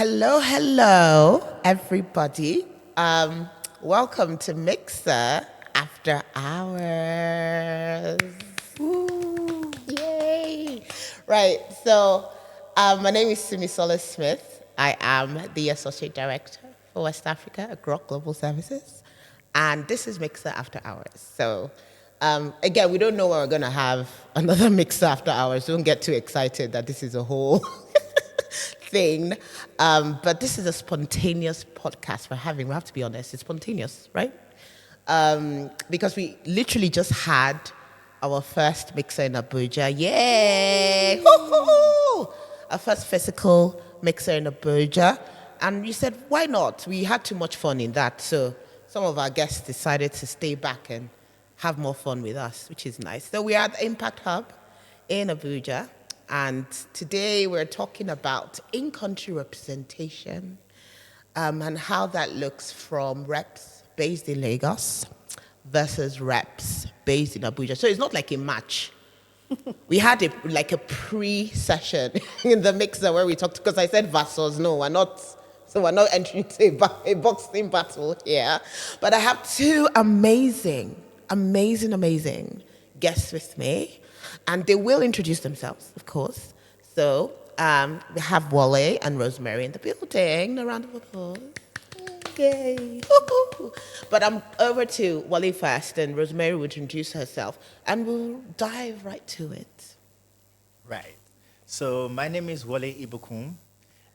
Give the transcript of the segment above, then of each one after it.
Hello, everybody. Welcome to miXer After Hours. Woo, yay! Right, so my name is Simisola Smith. I am the Associate Director for West Africa at Grok Global Services. And this is miXer After Hours. So, again, we don't know when we're going to have another miXer After Hours. Don't get too excited that this is a whole thing. But this is a spontaneous podcast we're having. We have to be honest, it's spontaneous, right? Because we literally just had our first miXer in Abuja. Yay! Hoo-hoo! Our first physical miXer in Abuja. And we said, why not? We had too much fun in that. So some of our guests decided to stay back and have more fun with us, which is nice. So we are at the Impact Hub in Abuja. And today we're talking about in-country representation and how that looks from reps based in Lagos versus reps based in Abuja. So it's not like a match. We had a pre-session in the miXer where we talked, because I said versus, no, we're not. So we're not entering into a boxing battle here. But I have two amazing guests with me. And they will introduce themselves, of course. So we have Wole and Rosemary in the building. A round of applause. Yay. But I'm over to Wole first, and Rosemary will introduce herself. And we'll dive right to it. Right. So my name is Wole Ibukun,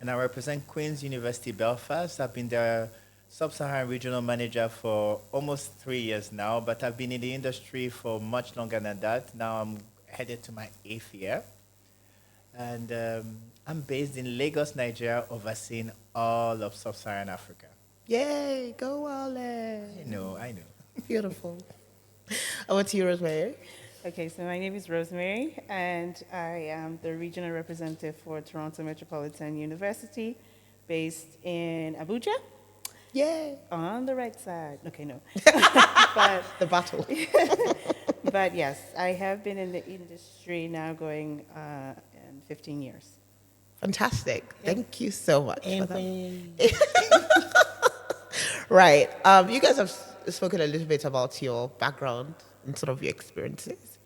and I represent Queen's University Belfast. I've been their Sub-Saharan regional manager for almost 3 years now, but I've been in the industry for much longer than that. Now I'm headed to my 8th year. And I'm based in Lagos, Nigeria, overseeing all of Sub-Saharan Africa. Yay, go Wole. I know. Beautiful. Over to you, Rosemary. Okay, so my name is Rosemary, and I am the regional representative for Toronto Metropolitan University, based in Abuja. Yay. On the right side. Okay, no. But the battle. But yes, I have been in the industry now going 15 years. Fantastic. Thank you so much for that. Right. You guys have spoken a little bit about your background and sort of your experiences.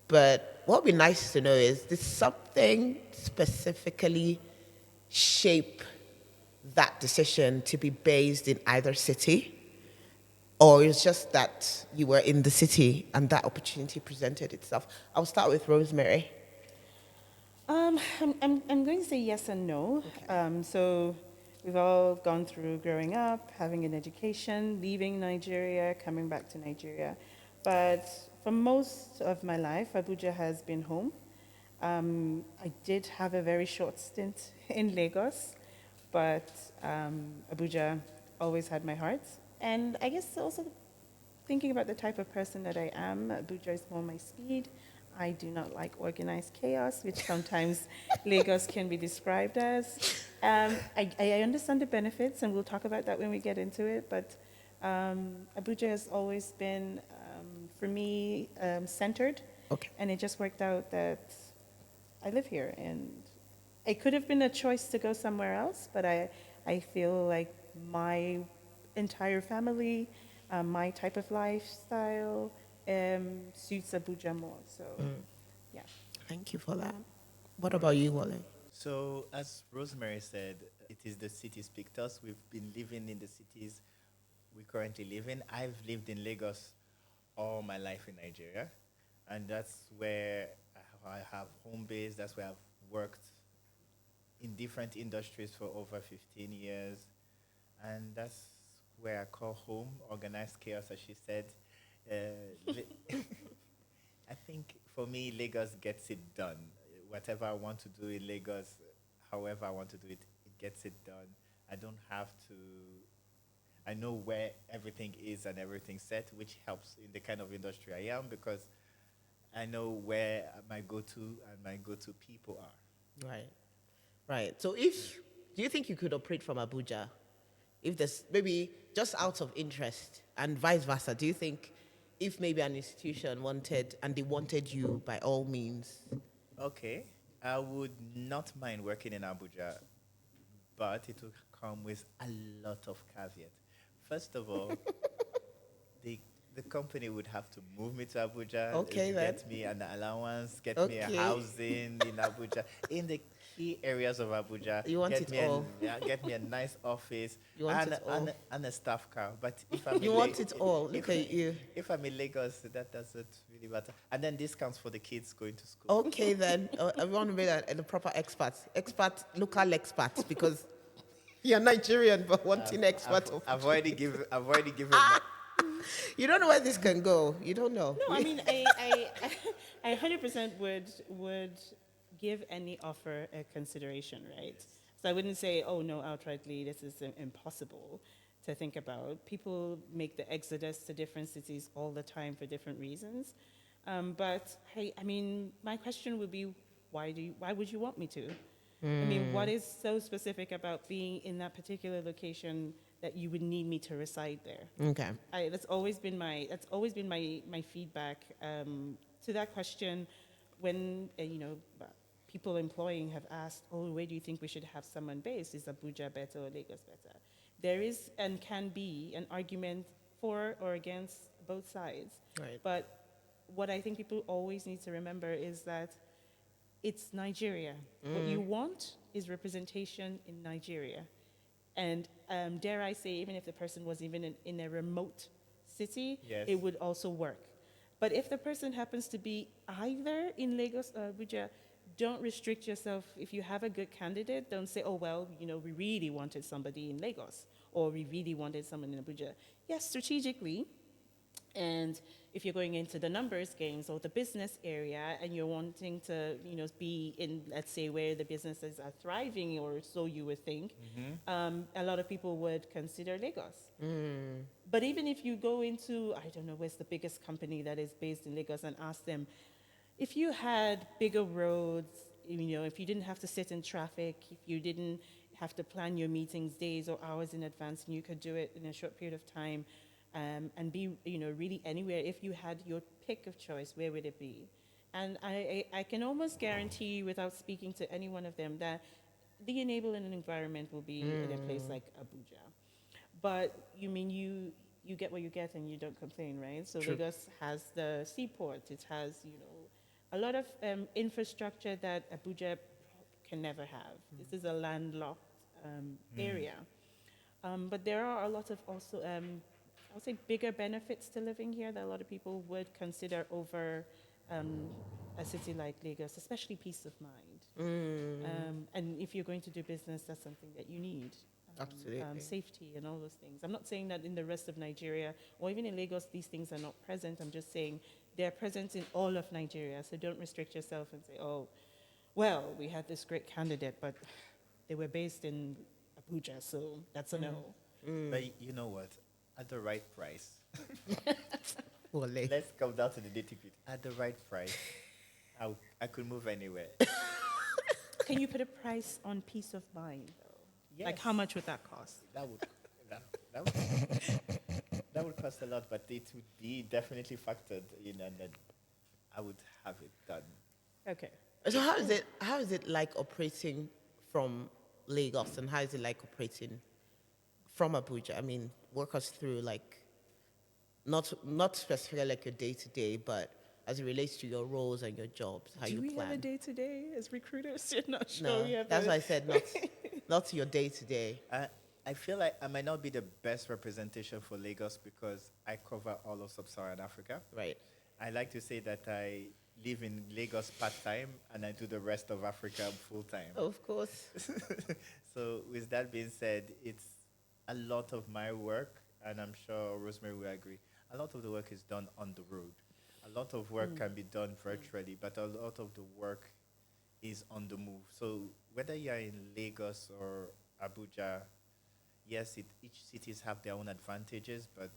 But what would be nice to know is, did something specifically shape that decision to be based in either city? Or it's just that you were in the city and that opportunity presented itself? I'll start with Rosemary. I'm going to say yes and no. Okay. So we've all gone through growing up, having an education, leaving Nigeria, coming back to Nigeria. But for most of my life, Abuja has been home. I did have a very short stint in Lagos, but Abuja always had my heart. And I guess also thinking about the type of person that I am, Abuja is more my speed. I do not like organized chaos, which sometimes Lagos can be described as. I understand the benefits, and we'll talk about that when we get into it, but Abuja has always been, for me, centered. Okay. And it just worked out that I live here. And it could have been a choice to go somewhere else, but I feel like my entire family, my type of lifestyle, suits Abuja more. So, yeah. Thank you for that. What about you, Wole? So as Rosemary said, it is the cities picked us. We've been living in the cities we currently live in. I've lived in Lagos all my life in Nigeria, and that's where I have home base. That's where I've worked in different industries for over 15 years, and that's where I call home. Organized chaos, as she said. I think for me, Lagos gets it done. Whatever I want to do in Lagos, however I want to do it, it gets it done. I don't have to. I know where everything is and everything's set, which helps in the kind of industry I am, because I know where my go-to and my go-to people are. Right. Right. So do you think you could operate from Abuja? If there's maybe just out of interest and vice versa, do you think if maybe an institution wanted you by all means? Okay. I would not mind working in Abuja but it will come with a lot of caveat. First of all, the the company would have to move me to Abuja, Okay then. get me an allowance, get me a Okay. housing in Abuja, in the key areas of Abuja, You want it all. get me a nice office You want it all. and a staff car. But if I'm You want it all. Look at you. if I'm in Lagos, that doesn't really matter. And then discounts for the kids going to school. Okay then. I want to be the proper local expat, because you're Nigerian but wanting expert. I've already given my, You don't know where this can go. You don't know. No, I mean, I 100% would give any offer a consideration, right? So I wouldn't say, oh no, outrightly, this is impossible to think about. People make the exodus to different cities all the time for different reasons. But hey, I mean, my question would be, why would you want me to? I mean, what is so specific about being in that particular location that you would need me to reside there? Okay. That's always been my feedback to that question. When people employing have asked, oh, where do you think we should have someone based? Is Abuja better or Lagos better? There is and can be an argument for or against both sides. Right. But what I think people always need to remember is that it's Nigeria. What you want is representation in Nigeria. And dare I say, even if the person was even in a remote city, Yes. it would also work. But if the person happens to be either in Lagos or Abuja, don't restrict yourself. If you have a good candidate, don't say, oh, well, we really wanted somebody in Lagos, or we really wanted someone in Abuja. Yes, strategically. And if you're going into the numbers games or the business area and you're wanting to, be in, let's say, where the businesses are thriving, or so you would think, a lot of people would consider Lagos. But even if you go into, I don't know, where's the biggest company that is based in Lagos, and ask them, if you had bigger roads, if you didn't have to sit in traffic, if you didn't have to plan your meetings days or hours in advance, and you could do it in a short period of time, and be, really anywhere. If you had your pick of choice, where would it be? And I can almost guarantee, without speaking to any one of them, that the enabling environment will be in a place like Abuja. But you get what you get and you don't complain, right? So True. Lagos has the seaport. It has, a lot of infrastructure that Abuja can never have. This is a landlocked area. But there are a lot of also, I would say, bigger benefits to living here that a lot of people would consider over a city like Lagos, especially peace of mind. And if you're going to do business, that's something that you need. Absolutely. Safety and all those things. I'm not saying that in the rest of Nigeria or even in Lagos these things are not present. I'm just saying they're present in all of Nigeria. So don't restrict yourself and say, oh, well, we had this great candidate, but they were based in Abuja, so that's a no. But you know what? At the right price, Wole. let's come down to the nitty-gritty. At the right price, I could move anywhere. Can you put a price on peace of mind, though? Like, how Yes. much would that cost? That would that would cost a lot, but it would be definitely factored in, and then I would have it done. Okay. So how is it like operating from Lagos, and how is it like operating from Abuja? I mean, walk us through, like, not specifically like your day to day, but as it relates to your roles and your jobs, how Do you we plan. have a day-to-day as recruiters? You're not sure No, we have that's a- why I said not your day to day. I feel like I might not be the best representation for Lagos because I cover all of Sub-Saharan Africa. Right. I like to say that I live in Lagos part-time and I do the rest of Africa full-time. Of course. So with that being said, it's a lot of my work, and I'm sure Rosemary will agree, a lot of the work is done on the road. A lot of work can be done virtually, but a lot of the work is on the move. So whether you're in Lagos or Abuja, yes, each cities have their own advantages, but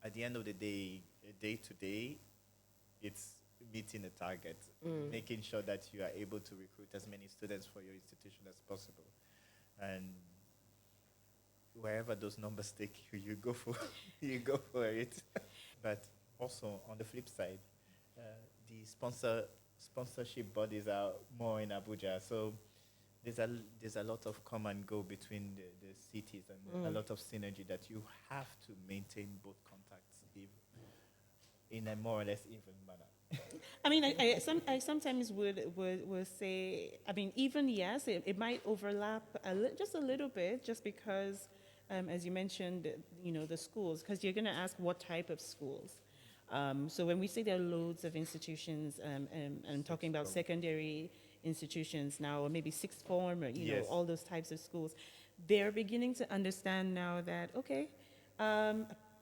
at the end of the day to day, it's meeting a target, making sure that you are able to recruit as many students for your institution as possible. And wherever those numbers take you, you go for you go for it. But also on the flip side, the sponsorship bodies are more in Abuja. So there's a lot of come and go between the cities and a lot of synergy that you have to maintain both contacts in a more or less even manner. I mean, I sometimes would say, I mean, even yes, it might overlap just a little bit, just because, as you mentioned, the schools, because you're going to ask what type of schools. So when we say there are loads of institutions, and I'm talking about secondary institutions now, or maybe sixth form, or Yes. all those types of schools, they're beginning to understand now that okay,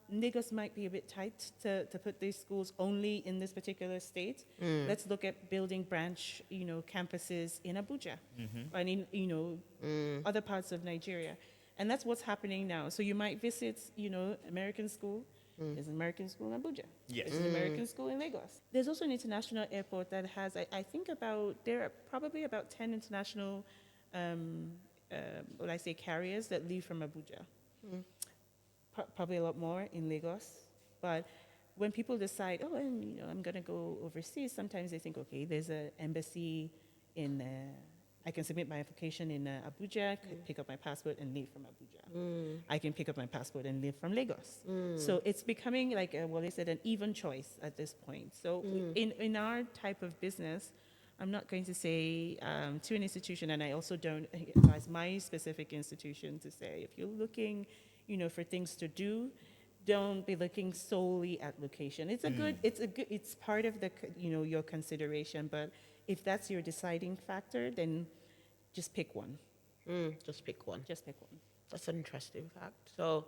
Lagos might be a bit tight to put these schools only in this particular state. Let's look at building branch, campuses in Abuja and in, other parts of Nigeria. And that's what's happening now. So you might visit, American school. There's an American school in Abuja. Yes. There's an American school in Lagos. There's also an international airport that has, I think there are probably about 10 international, what I say, carriers that leave from Abuja. Probably a lot more in Lagos. But when people decide, oh, and, I'm going to go overseas, sometimes they think, okay, there's an embassy in, I can submit my application in Abuja, pick up my passport and leave from Abuja. I can pick up my passport and leave from Lagos. So it's becoming, like Wole said, an even choice at this point. So in our type of business, I'm not going to say to an institution, and I also don't advise my specific institution to say, if you're looking, for things to do, don't be looking solely at location. It's part of the, your consideration, but if that's your deciding factor, then just pick one. Just pick one. Just pick one. That's an interesting fact. So,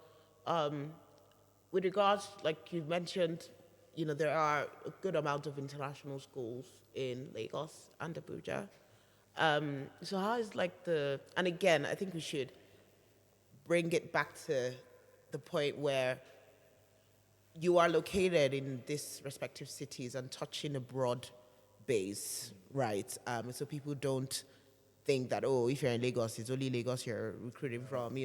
with regards, like you mentioned, there are a good amount of international schools in Lagos and Abuja. So how is and again, I think we should bring it back to the point where you are located in these respective cities and touching a broad base, right? So people don't think that, oh, if you're in Lagos, it's only Lagos you're recruiting from,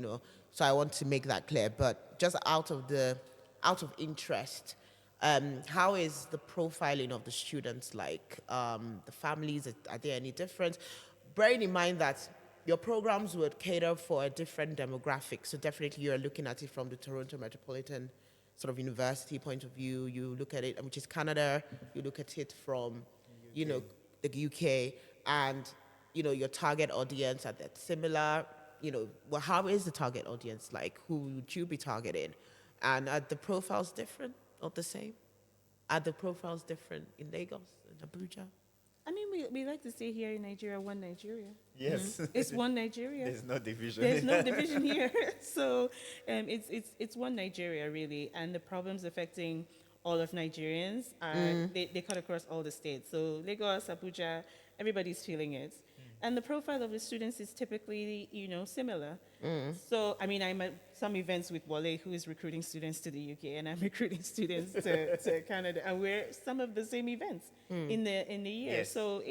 So I want to make that clear. But just out of interest, how is the profiling of the students like? The families, are there any difference? Bearing in mind that your programs would cater for a different demographic. So definitely you're looking at it from the Toronto Metropolitan sort of university point of view. You look at it, which is Canada. You look at it from, the UK, and, your target audience, are that similar? Well, how is the target audience like? Who would you be targeting? And are the profiles different or the same? Are the profiles different in Lagos and Abuja? I mean, we like to say here in Nigeria, one Nigeria. Yes. It's one Nigeria. There's no division. There's no division here. So it's one Nigeria, really. And the problems affecting all of Nigerians are, they cut across all the states. So Lagos, Abuja, everybody's feeling it. And the profile of the students is typically, similar. So, I mean, I'm at some events with Wole, who is recruiting students to the UK, and I'm recruiting students to Canada, and we're some of the same events in the year. Yes. So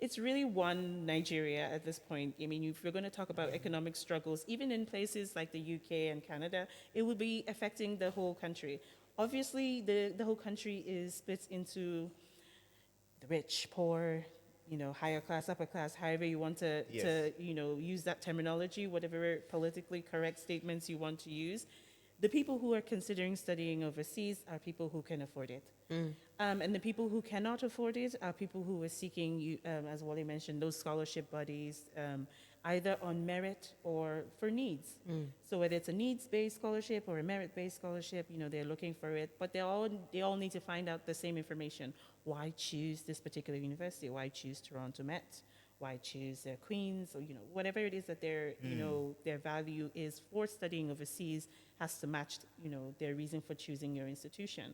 it's really one Nigeria at this point. I mean, if you're going to talk about economic struggles, even in places like the UK and Canada, it would be affecting the whole country. Obviously, the whole country is split into the rich, poor, higher class, upper class, however you want to use that terminology, whatever politically correct statements you want to use. The people who are considering studying overseas are people who can afford it. And the people who cannot afford it are people who are seeking, as Wole mentioned, those scholarship bodies, either on merit or for needs. So whether it's a needs-based scholarship or a merit-based scholarship, they're looking for it. But they all need to find out the same information. Why choose this particular university? Why choose Toronto Met? Why choose Queen's? Or whatever it is that their their value is for studying overseas has to match their reason for choosing your institution.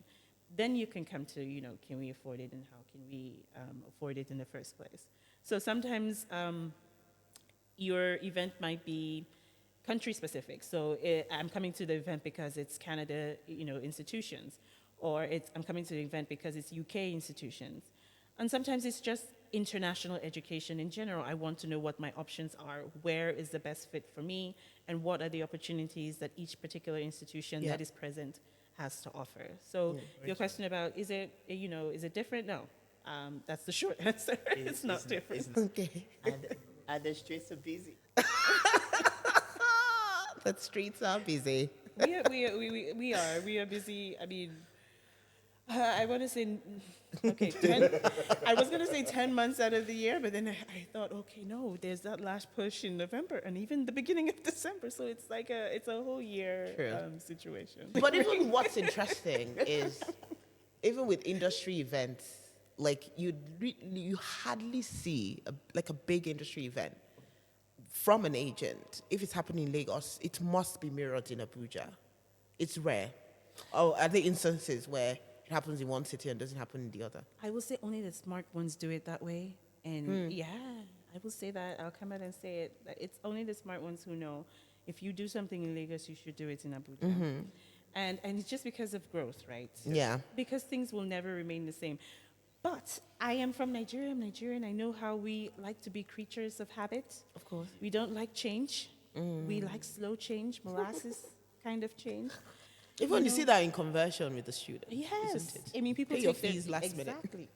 Then you can come to can we afford it and how can we afford it in the first place? So sometimes your event might be country specific. So I'm coming to the event because it's Canada, institutions, or I'm coming to the event because it's UK institutions. And sometimes it's just international education in general. I want to know what my options are, where is the best fit for me, and what are the opportunities that each particular institution that is present has to offer. So your question about is it different? No, that's the short answer. It's not different. Okay. And And the streets are busy. The streets are busy. We are busy. I mean, I want to say, okay, I was going to say 10 months out of the year, but then I thought, okay, no, there's that last push in November and even the beginning of December. So it's like it's a whole year situation. But even what's interesting is, even with industry events, like you hardly see like a big industry event from an agent. If it's happening in Lagos, it must be mirrored in Abuja. It's rare. Oh, are there instances where it happens in one city and doesn't happen in the other? I will say only the smart ones do it that way. And yeah, I will say that. I'll come out and say it. That it's only the smart ones who know if you do something in Lagos, you should do it in Abuja. And it's just because of growth, right? Yeah. Because things will never remain the same. But I am from Nigeria. I'm Nigerian. I know how we like to be creatures of habit. Of course. We don't like change. We like slow change, molasses kind of change. Even you see that in conversion with the student, Yes. isn't it? I mean, people Pay take your their- fees last minute. Exactly.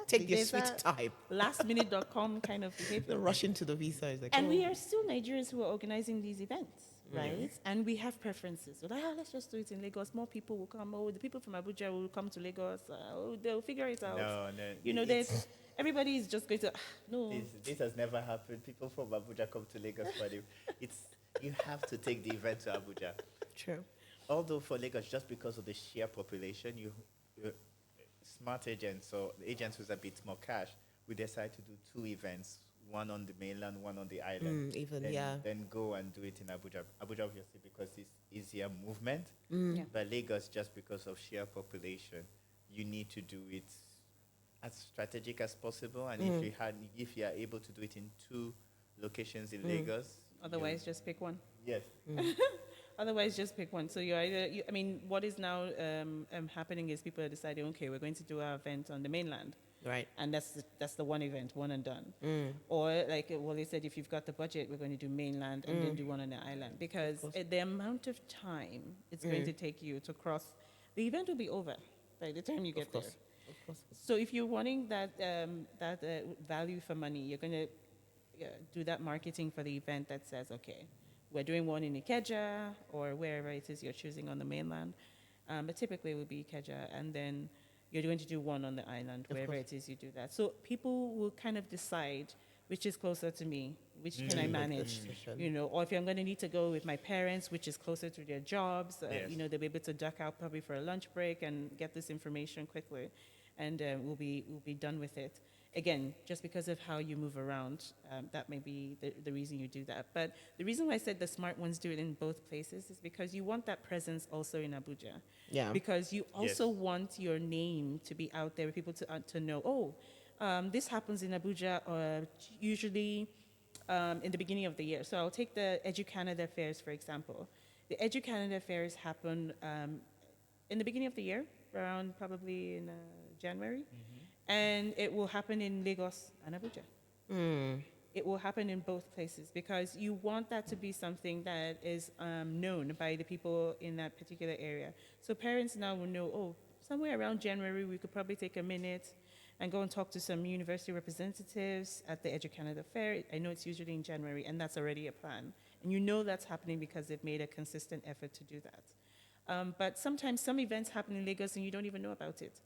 Take your There's sweet that time. lastminute.com kind of behavior. The rush into the visa is like, And oh. we are still Nigerians who are organizing these events, right? And we have preferences. We're like, let's just do it in Lagos. More people will come. Oh, the people from Abuja will come to Lagos. They'll figure it out. No. You know, there's everybody is just going to no. This has never happened. People from Abuja come to Lagos for the. You have to take the event to Abuja. True. Although for Lagos, just because of the sheer population, you smart agents or agents with a bit more cash, we decide to do 2 events, one on the mainland, one on the island. Then go and do it in Abuja. Abuja, obviously, because it's easier movement. Yeah. But Lagos, just because of sheer population, you need to do it as strategic as possible. And if you are able to do it in 2 locations in Lagos, Otherwise, just pick one. yes. Otherwise, just pick one. So you're either. I mean, what is now happening is people are deciding, okay, we're going to do our event on the mainland. Right. And that's the one event, one and done. Or like Wole said, if you've got the budget, we're going to do mainland and then do one on the island. Because the amount of time it's going to take you to cross, the event will be over by the time you get there. Of course. So if you're wanting that value for money, you're going to do that marketing for the event that says, okay, we're doing one in Ikeja or wherever it is you're choosing on the mainland. But typically it would be Ikeja, and then you're going to do one on the island, wherever it is you do that. So people will kind of decide which is closer to me, which can I manage, you know, or if I'm going to need to go with my parents, which is closer to their jobs, you know, they'll be able to duck out probably for a lunch break and get this information quickly, and we'll be done with it. Again, just because of how you move around, that may be the reason you do that. But the reason why I said the smart ones do it in both places is because you want that presence also in Abuja. Yeah. Because you also want your name to be out there, people to know, this happens in Abuja usually in the beginning of the year. So I'll take the Edu-Canada fairs, for example. The Edu-Canada fairs happen in the beginning of the year, around probably in January. And it will happen in Lagos and Abuja. It will happen in both places because you want that to be something that is known by the people in that particular area. So parents now will know, somewhere around January, we could probably take a minute and go and talk to some university representatives at the Edu-Canada Fair. I know it's usually in January, and that's already a plan. And you know that's happening because they've made a consistent effort to do that. But sometimes some events happen in Lagos and you don't even know about it.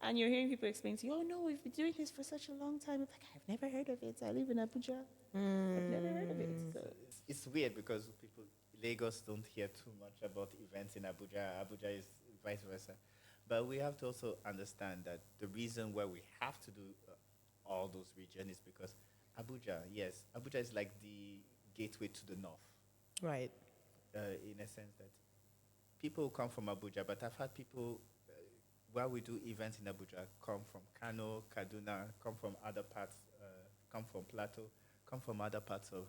And you're hearing people explain to you, oh no, we've been doing this for such a long time. It's like, I've never heard of it. I live in Abuja. I've never heard of it. So. It's weird because Lagos don't hear too much about events in Abuja. Abuja is vice versa. But we have to also understand that the reason why we have to do all those regions is because Abuja is like the gateway to the north. Right. In a sense that people who come from Abuja, but I've had people while we do events in Abuja, come from Kano, Kaduna, come from other parts, come from Plateau, come from other parts of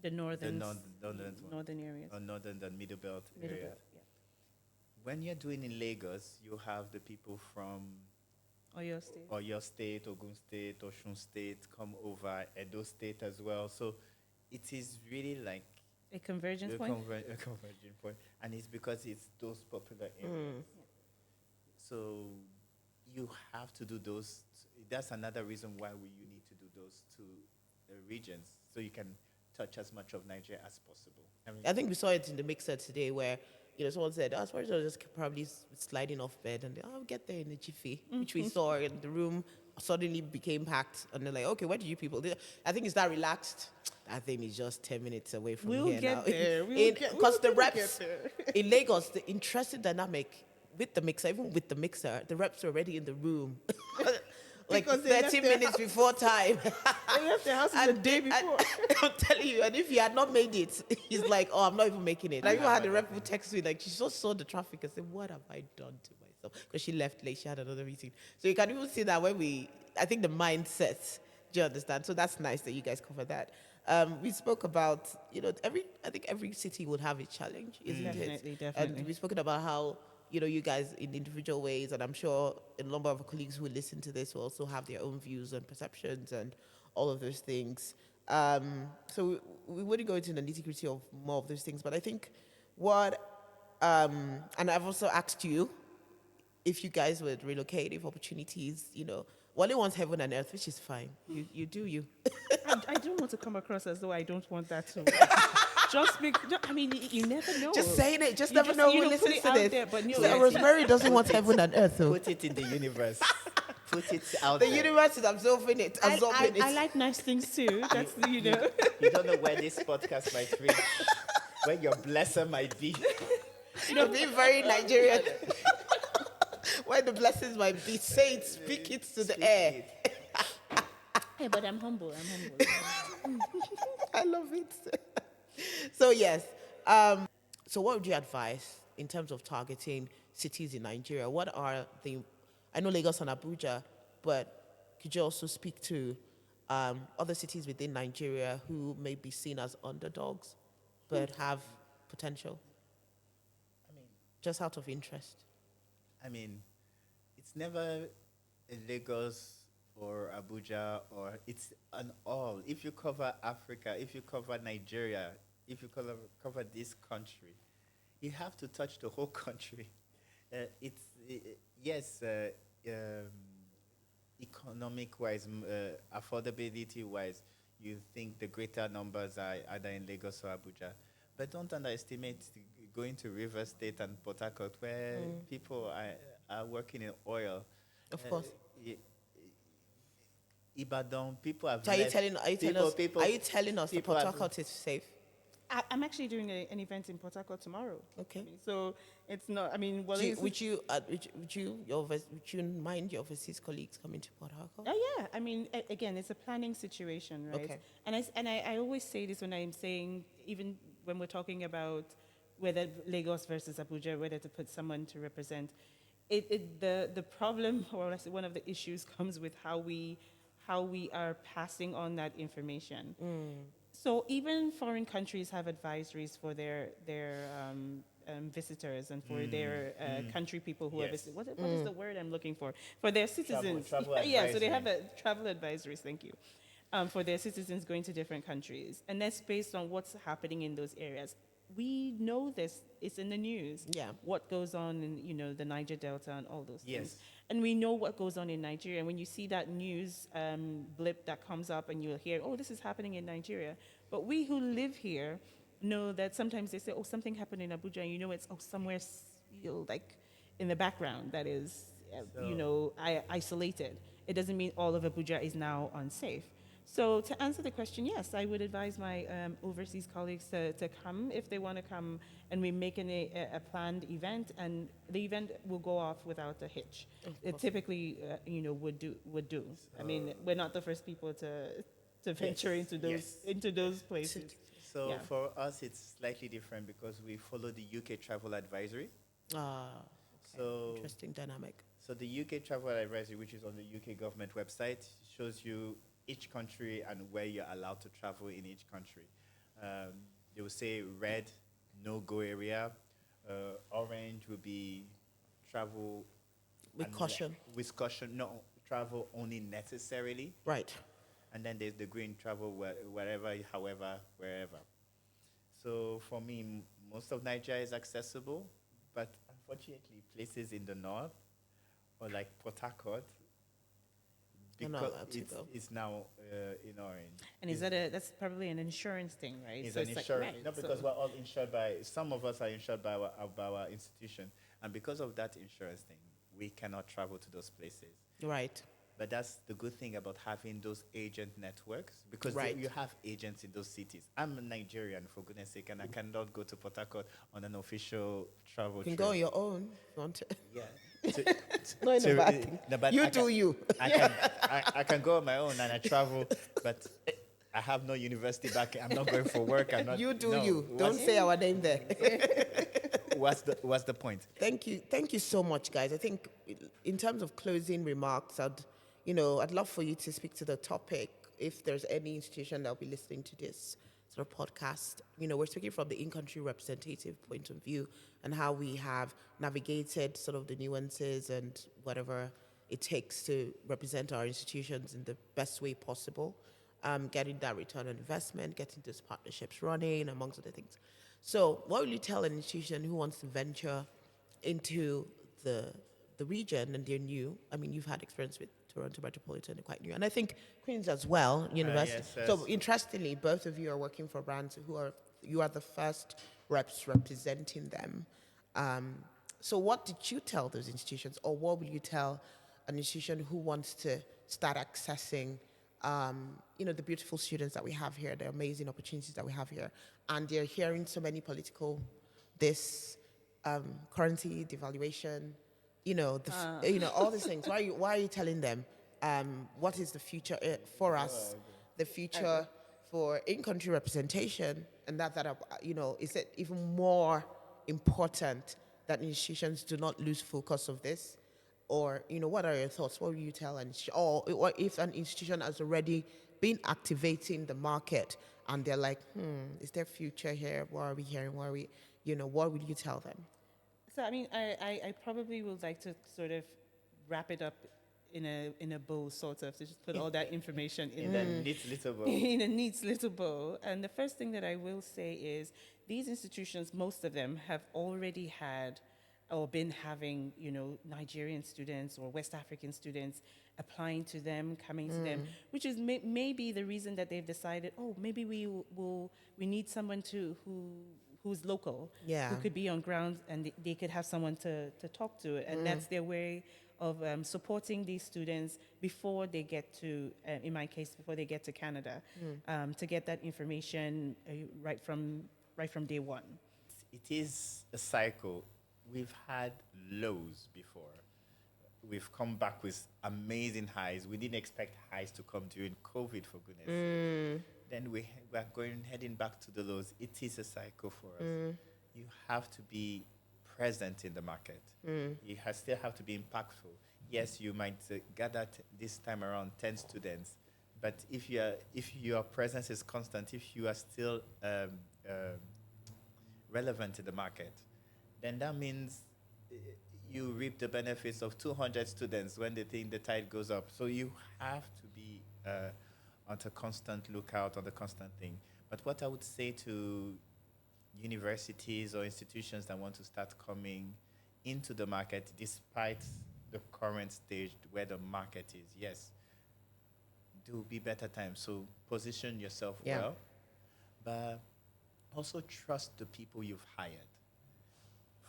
the northern areas. Or northern and middle belt Middle area. belt, yeah. When you're doing in Lagos, you have the people from Oyo State, Ogun State, Osun State come over, Edo State as well. So it is really like a convergence point. A convergence point. And it's because it's those popular areas. So you have to do those. That's another reason why you need to do those 2 regions, so you can touch as much of Nigeria as possible. I mean, I think we saw it in the mixer today where, someone said, as far as I just probably sliding off bed and I'll get there in a jiffy, which we saw in the room suddenly became packed. And they're like, okay, where did you people? I think it's that relaxed. That thing is just 10 minutes away from We'll here now. get there. Because the We'll reps get there. in Lagos, the interesting dynamic with the mixer, even with the mixer, the reps were already in the room. Like Because they left 30 their minutes before time. They left their houses the day before. I'm telling you, and if he had not made it, he's like, oh, I'm not even making it. I even had a rep who text me, like, she just saw the traffic and said, what have I done to myself? Because she left late, she had another meeting. So you can even see that I think the mindset, do you understand? So that's nice that you guys cover that. We spoke about, I think every city would have its challenge, isn't it? Definitely. And we've spoken about how, you guys in individual ways, and I'm sure a number of colleagues who listen to this will also have their own views and perceptions and all of those things. So we wouldn't go into the nitty-gritty of more of those things, but I think and I've also asked you if you guys would relocate, if opportunities, Wole wants heaven and earth, which is fine. You do you. I don't want to come across as though I don't want that too. I mean, you never know. Just saying it, just You never just, know you who know, put listens it to out this. there, but no, So yes, Rosemary doesn't want heaven and earth, though. put it in the universe. Put it out The there. universe is absorbing it. I like nice things too. That's, You don't know where this podcast might reach, where your blesser might be. Being very Nigerian. Where the blessings might be, say it, speak it to the air. Hey, but I'm humble. I love it. So yes. So what would you advise in terms of targeting cities in Nigeria? What are I know Lagos and Abuja, but could you also speak to other cities within Nigeria who may be seen as underdogs, but have potential? I mean, Just out of interest. It's never Lagos or Abuja, or it's an all. If you cover Africa, if you cover Nigeria, if you cover this country, you have to touch the whole country. Yes, economic-wise, affordability-wise, you think the greater numbers are either in Lagos or Abuja. But don't underestimate going to River State and Port Harcourt, where people are working in oil. Of course. Ibadan, people have So are you telling us the Port Harcourt is safe? I'm actually doing an event in Port Harcourt tomorrow. Okay. So it's not. I mean, well, Would you mind your overseas colleagues coming to Port Harcourt? Yeah. I mean, again, it's a planning situation, right? Okay. And I always say this when I'm saying, even when we're talking about whether Lagos versus Abuja, whether to put someone to represent, the problem, or let's say one of the issues, comes with how we are passing on that information. So even foreign countries have advisories for their visitors and for their country people who are visiting. What is the word I'm looking for? For their citizens. Travel Yeah, so they advisory. have a travel advisories, thank you, for their citizens going to different countries. And that's based on what's happening in those areas. We know this, it's in the news. Yeah. What goes on in, the Niger Delta and all those things. Yes. And we know what goes on in Nigeria. And when you see that news blip that comes up and you'll hear, oh, this is happening in Nigeria. But we who live here know that sometimes they say, oh, something happened in Abuja, and it's somewhere like in the background that is, isolated. It doesn't mean all of Abuja is now unsafe. So to answer the question, yes, I would advise my overseas colleagues to come if they want to come, and we make a planned event, and the event will go off without a hitch. It typically, would do. I mean, we're not the first people to venture into those places. So Yeah. for us, it's slightly different because we follow the UK Travel Advisory. So Interesting dynamic. So the UK Travel Advisory, which is on the UK government website, shows you each country and where you're allowed to travel in each country. They will say red, no-go area. Orange will be travel With caution. With caution, no travel only necessarily. Right. And then there's the green, travel wherever, however, wherever. So for me, most of Nigeria is accessible, but unfortunately, places in the north, or like Port Harcourt, You're not because allowed to go. it's now in orange. And is that that's probably an insurance thing, right? It's So an it's like, insurance, right, not so- because we're all insured by, some of us are insured by our institution. And because of that insurance thing, we cannot travel to those places. Right. But that's the good thing about having those agent networks, because Right. you have agents in those cities. I'm a Nigerian, for goodness sake, and I cannot go to Port Harcourt on an official travel You can trip. go on your own if you want to. Yeah. No, in a bad thing. No, but You I do can, you. I can go on my own and I travel, but I have no university back. I'm not going for work. I'm not. You do no. you. Don't say our name there. What's the point? Thank you so much, guys. I think in terms of closing remarks, I'd love for you to speak to the topic. If there's any institution that'll be listening to this sort of podcast, we're speaking from the in-country representative point of view and how we have navigated sort of the nuances and whatever it takes to represent our institutions in the best way possible, getting that return on investment, getting those partnerships running, amongst other things. So, what will you tell an institution who wants to venture into the region and they're new? I mean, you've had experience with Toronto Metropolitan, they're quite new, and I think Queens as well, university. yes. So, interestingly, both of you are working for brands you are the first reps representing them. So, what did you tell those institutions, or what will you tell an institution who wants to start accessing, the beautiful students that we have here, the amazing opportunities that we have here, and they're hearing so many political, currency devaluation, all these things. Why are you telling them? What is the future for us? The future for in-country representation, and is it even more important that institutions do not lose focus of this? Or, what are your thoughts? What will you tell or if an institution has already been activating the market and they're like, is there future here? What are we hearing? What will you tell them? So, I mean, I probably would like to sort of wrap it up in a bow, sort of, to just put all that information in that neat little bowl. in a neat little bow. And the first thing that I will say is these institutions, most of them have already had or been having, Nigerian students or West African students applying to them, coming to them, which is maybe the reason that they've decided, maybe we need someone who's local, Yeah. who could be on ground, and they could have someone to talk to. And that's their way of supporting these students before they get to, in my case, before they get to Canada, to get that information right from day one. It is a cycle. We've had lows before. We've come back with amazing highs. We didn't expect highs to come during COVID, for goodness sake. Then we're heading back to the lows. It is a cycle for us. You have to be present in the market. You still have to be impactful. Yes, you might gather this time around 10 students, but if your presence is constant, if you are still relevant in the market, then that means you reap the benefits of 200 students when they think the tide goes up. So you have to be on a constant lookout, on the constant thing. But what I would say to universities or institutions that want to start coming into the market, despite the current stage where the market is, yes, there will be better times. So position yourself well, but also trust the people you've hired.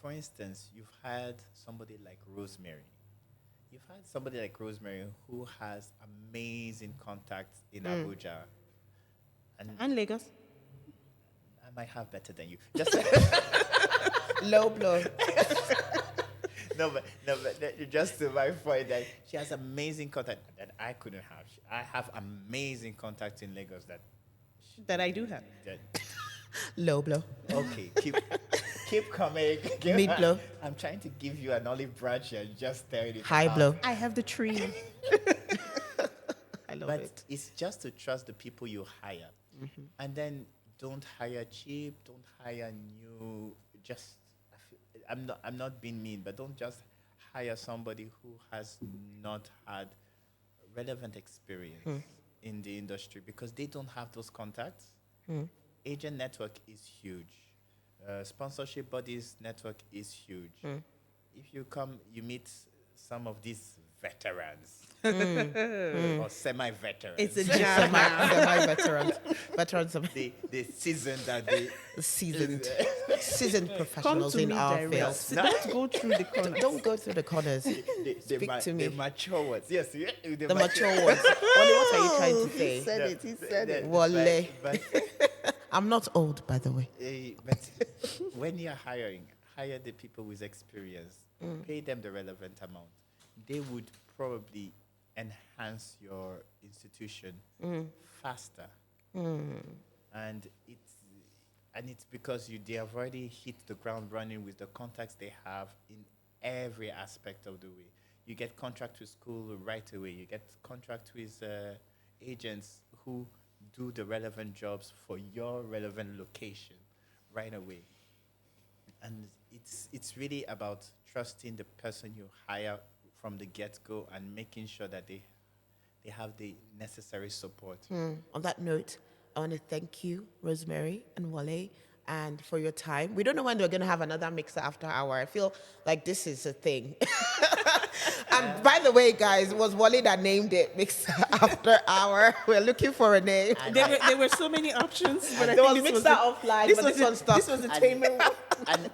For instance, you've had somebody like Rosemary. You've had somebody like Rosemary who has amazing contacts in Abuja. And Lagos. I might have better than you. Just Low blow. no, but just to my point that she has amazing contact that I couldn't have. I have amazing contacts in Lagos That I do have. that Low blow. okay, keep coming. Mid blow. I'm trying to give you an olive branch and just staring it High out. blow. I have the tree. I love But it. it's just to trust the people you hire. And then don't hire cheap, don't hire new, I'm not being mean, but don't just hire somebody who has not had relevant experience in the industry because they don't have those contacts. Agent network is huge. Sponsorship bodies network is huge. If you come, you meet some of these veterans or semi-veterans. It's a jam now. Veterans, the seasoned and the seasoned Come professionals to in me our direct. field. Don't go through the corners. Don't go through the corners. the to me. mature ones. Yes, The mature ones. Wale, what are you trying to say? He said it. Wale. But, I'm not old, by the way. but when you're hiring, hire the people with experience. Pay them the relevant amount. They would probably enhance your institution faster. And it's because they have already hit the ground running with the contacts they have in every aspect of the way. You get contract with school right away. You get contract with agents who do the relevant jobs for your relevant location right away. And it's really about trusting the person you hire from the get-go and making sure that they have the necessary support. On that note, I want to thank you, Rosemary and Wale, and for your time. We don't know when we're going to have another miXer after hour. I feel like this is a thing. And by the way, guys, it was Wale that named it miXer after hour. We're looking for a name. There were so many options, but I There think was this miXer offline, but this one stuck. This was the taming one. And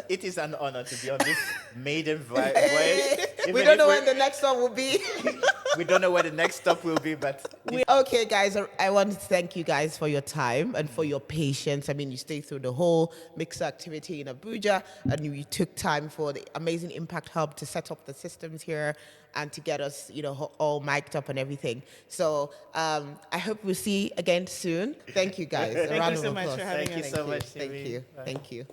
it is an honor to be on this maiden voyage. We don't know when the next one will be. We don't know where the next stop will be, but Okay, guys, I want to thank you guys for your time and for your patience. I mean, you stayed through the whole miXer activity in Abuja, and you took time for the amazing Impact Hub to set up the systems here and to get us, all mic'd up and everything. So I hope we'll see again soon. Thank you, guys. A Thank round you of so much applause. for having Thank you us. so much, Thank Simi. you. Bye. Thank you.